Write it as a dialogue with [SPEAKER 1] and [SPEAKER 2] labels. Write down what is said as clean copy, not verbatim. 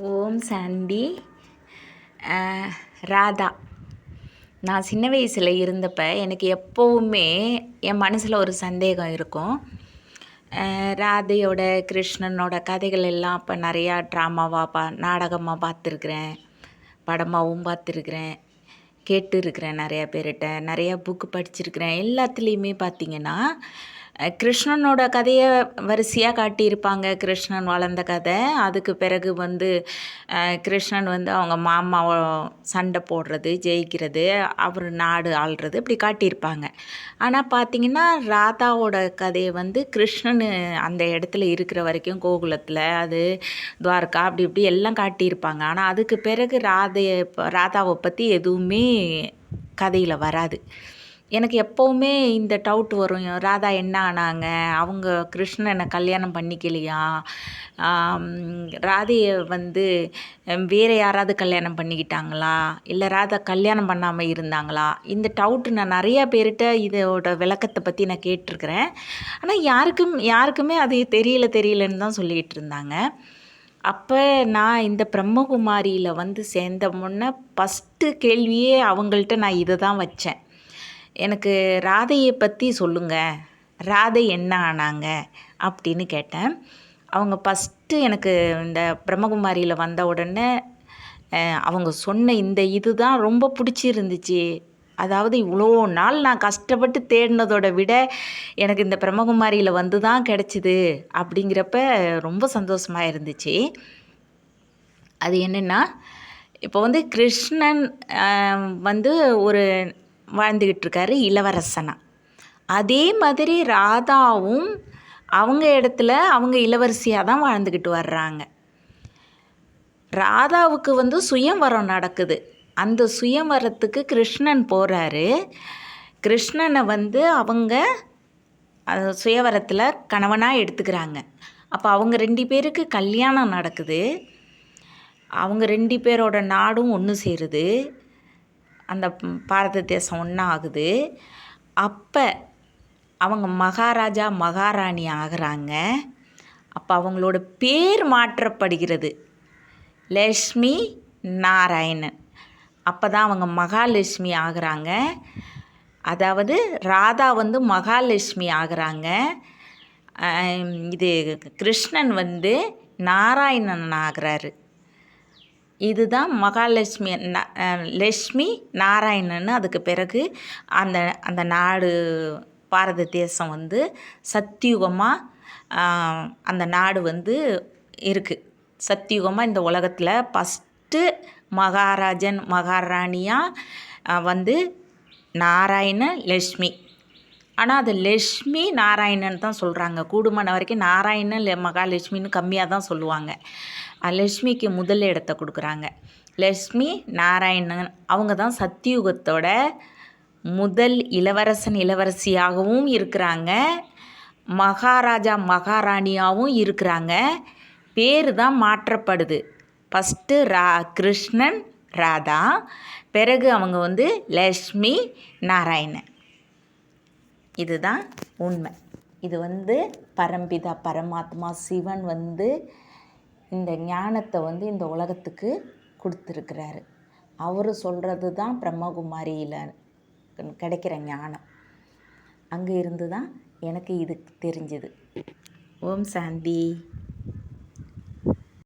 [SPEAKER 1] ஓம் சாந்தி. ராதா. நான் சின்ன வயசில் இருந்தப்போ எனக்கு எப்போவுமே என் மனசில் ஒரு சந்தேகம் இருக்கும். ராதையோட கிருஷ்ணனோட கதைகள் எல்லாம் அப்போ நிறையா ட்ராமாவாக நாடகமாக பார்த்துருக்குறேன், படமாகவும் பார்த்துருக்குறேன், கேட்டுருக்கிறேன். நிறையா பேர்கிட்ட நிறையா புக்கு படிச்சிருக்கிறேன். எல்லாத்துலேயுமே பார்த்திங்கன்னா கிருஷ்ணனோட கதையை வரிசையாக காட்டியிருப்பாங்க. கிருஷ்ணன் வளர்ந்த கதை, அதுக்கு பிறகு கிருஷ்ணன் அவங்க மாமாவை சண்டை போடுறது, ஜெயிக்கிறது, அவர் நாடு ஆள்றது, இப்படி காட்டியிருப்பாங்க. ஆனால் பார்த்திங்கன்னா ராதாவோட கதையை கிருஷ்ணன் அந்த இடத்துல இருக்கிற வரைக்கும் கோகுலத்தில், அது துவாரகா, அப்படி இப்படி எல்லாம் காட்டியிருப்பாங்க. ஆனால் அதுக்கு பிறகு ராதாவை பற்றி எதுவுமே கதையில் வராது. எனக்கு எப்போவுமே இந்த டவுட் வரும், ராதா என்ன ஆனாங்க, அவங்க கிருஷ்ணனை கல்யாணம் பண்ணிக்கலையா, ராதையை வேறு யாராவது கல்யாணம் பண்ணிக்கிட்டாங்களா, இல்லை ராதா கல்யாணம் பண்ணாமல் இருந்தாங்களா? இந்த டவுட்டு நான் நிறையா பேர்கிட்ட இதோட விளக்கத்தை பற்றி நான் கேட்டிருக்கிறேன். ஆனால் யாருக்குமே அது தெரியலன்னு தான் சொல்லிகிட்டு இருந்தாங்க. அப்போ நான் இந்த பிரம்மகுமாரியில் சேர்ந்த முன்னே ஃபஸ்ட்டு கேள்வியே அவங்கள்ட்ட நான் இதை தான் வச்சேன். எனக்கு ராதையை பற்றி சொல்லுங்கள், ராதை என்ன ஆனாங்க அப்படின்னு கேட்டேன். அவங்க ஃபஸ்ட்டு எனக்கு இந்த பிரம்மகுமாரியில் வந்த உடனே அவங்க சொன்ன இந்த இது தான் ரொம்ப பிடிச்சிருந்துச்சு. அதாவது இவ்வளோ நாள் நான் கஷ்டப்பட்டு தேடினதோட விட எனக்கு இந்த பிரம்மகுமாரியில் தான் கிடச்சிது அப்படிங்கிறப்ப ரொம்ப சந்தோஷமாக இருந்துச்சு. அது என்னென்னா, இப்போ கிருஷ்ணன் ஒரு வாழ்ந்துக்கிட்டு இருக்காரு இளவரசனா. அதே மாதிரி ராதாவும் அவங்க இடத்துல அவங்க இளவரசியாக தான் வாழ்ந்துக்கிட்டு வர்றாங்க. ராதாவுக்கு சுயம்வரம் நடக்குது. அந்த சுயம்வரத்துக்கு கிருஷ்ணன் போகிறாரு. கிருஷ்ணனை அவங்க சுயவரத்தில் கணவனாக எடுத்துக்கிறாங்க. அப்போ அவங்க 2 பேருக்கு கல்யாணம் நடக்குது. அவங்க 2 பேரோட நாடும் ஒன்று சேருது. அந்த பாரத தேசம் ஒன்றா ஆகுது. அப்போ அவங்க மகாராஜா மகாராணி ஆகிறாங்க. அப்போ அவங்களோட பேர் மாற்றப்படுகிறது, லக்ஷ்மி நாராயணன். அப்போ தான் அவங்க மகாலட்சுமி ஆகிறாங்க. அதாவது ராதா மகாலட்சுமி ஆகிறாங்க. இது கிருஷ்ணன் நாராயணன் ஆகிறாரு. இதுதான் மகாலட்சுமி லக்ஷ்மி நாராயணன். அதுக்கு பிறகு அந்த நாடு பாரத தேசம் சத்தியுகமாக அந்த நாடு இருக்குது. சத்தியுகமாக இந்த உலகத்தில் ஃபஸ்ட்டு மகாராஜன் மகாராணியாக நாராயண லக்ஷ்மி. ஆனால் அது லக்ஷ்மி நாராயணன் தான் சொல்கிறாங்க. கூடுமான வரைக்கும் நாராயணன் மகாலட்சுமின்னு கம்மியாக தான் சொல்லுவாங்க. லக்ஷ்மிக்கு முதல் இடத்த கொடுக்குறாங்க. லக்ஷ்மி நாராயணன் அவங்க தான் சத்தியுகத்தோட முதல் இளவரசியாகவும் இருக்கிறாங்க, மகாராஜா மகாராணியாகவும் இருக்கிறாங்க. பேர் தான் மாற்றப்படுது. ஃபஸ்ட்டு கிருஷ்ணன் ராதா, பிறகு அவங்க லக்ஷ்மி நாராயணன். இதுதான் உண்மை. இது பரம்பிதா பரமாத்மா சிவன் இந்த ஞானத்தை இந்த உலகத்துக்கு கொடுத்துருக்கிறாரு. அவர் சொல்கிறது தான் பிரம்மகுமாரியில் கிடைக்கிற ஞானம். அங்கே இருந்து தான் எனக்கு இது தெரிஞ்சுது. ஓம் சாந்தி.